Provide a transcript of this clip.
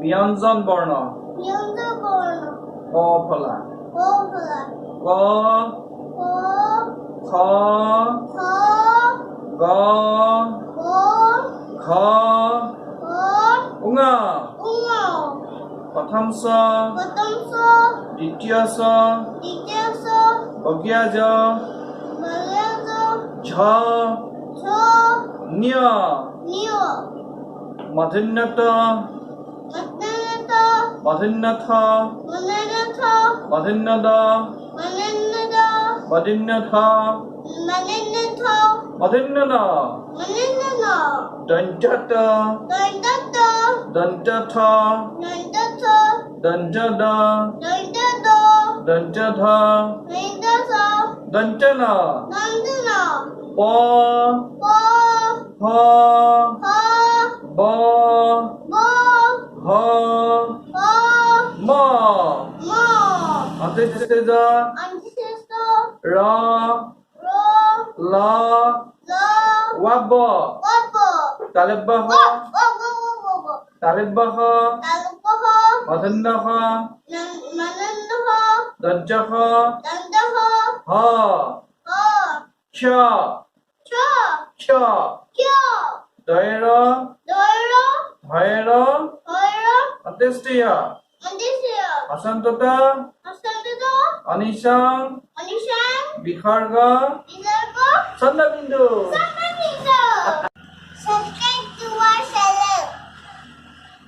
ব্যঞ্জন বর্ণ ক ফলা ক খ গ ঘ উঙ প্রথম স দ্বিতীয় স বগিয়া জ ঝ নিয় মধুন্নত মধুন্নথ মধুন্নদ মধুন্নথ মধুন্নন দন্তত দন্তথ দন্তদ দন্তধ দন্তন প হ ব হ ম অন্ত্যেষ্য র ল ওয়াব তালেব্বাহ তালেব্বাহ মধন্যহ দজ্জহ হ ছ ছ দয়ের ভয়ের অন্ত্যেষ্য অসন্তত অনিশং বিসর্গ ছন্দবিন্দু